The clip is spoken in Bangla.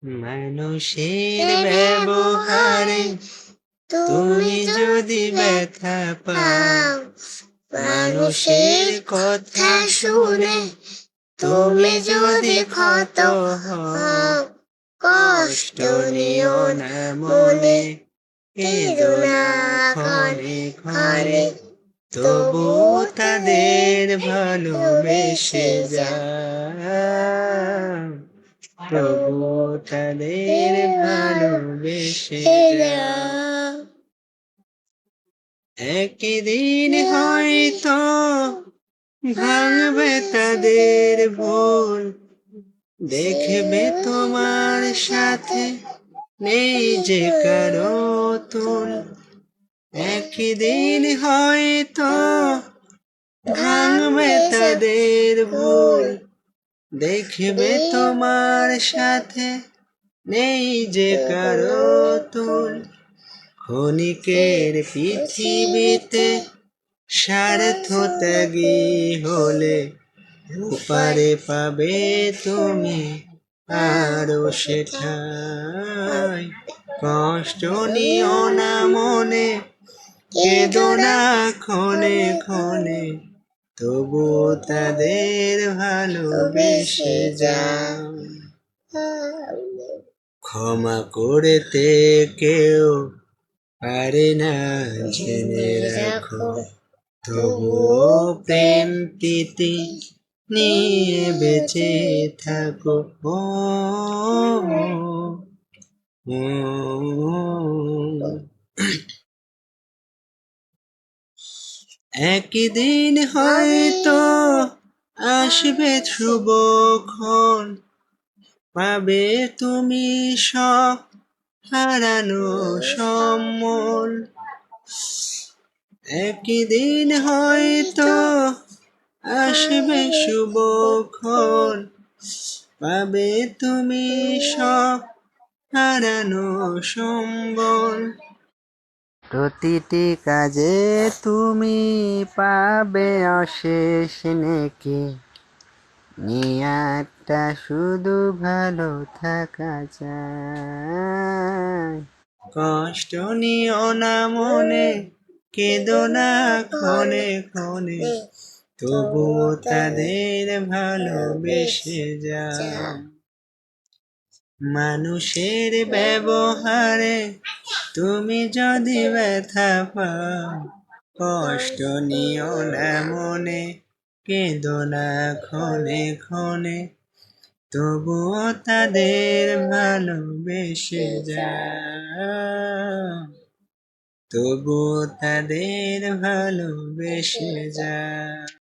মানুষের ব্যবহারে তুমি যদি ব্যথা পাও, মানুষের কথা শুনে তুমি যদি ক্ষত হও, কষ্ট নিও না মনে, কেঁদো না ক্ষণে ক্ষণে, তবু তাদের ভালোবেসে যাও, তবু তাদের ভালোবেসে যাও। একদিন হয়তো ভাঙবে তাদের ভুল, দেখবে তোমার সাথে নেই যে কারো তুল। একদিন হয়তো ভাঙবে তাদের ভুল, দেখবে তোমার সাথে নেই যে কারো তুল। ক্ষণিকের পৃথিবীতে স্বার্থ ত্যাগী হলে ওপারে পাবে তুমি আরো সেঠাই। কষ্ট নিও না মনে, কেঁদো না ক্ষণে ক্ষণে, তবু তাদের ভালোবেসে যাও। ক্ষমা করতে কেউ পারে না জেনে রাখো, তবুও প্রেম প্রীতি নিয়ে বেঁচে থাকো। একদিন হয়তো আসবে শুভক্ষণ, পাবে তুমি সব হারানো সম্বল। একদিন হয়তো আসবে শুভক্ষণ, পাবে তুমি সব হারানো সম্বল। প্রতিটি কাজে তুমি পাবে অশেষ নেকি, নিয়ারটা শুধু ভালো থাকা চাই। কষ্ট নিও না মনে, কেঁদো না ক্ষণে ক্ষণে, তবুও তাদের ভালোবেসে যাও। মানুষের ব্যবহারে তুমি যদি ব্যথা পাও, কষ্ট নিও না মনে, কেঁদো না ক্ষণে ক্ষণে, তবুও তাদের ভালোবেসে যাও, তবুও তাদের ভালোবেসে যাও।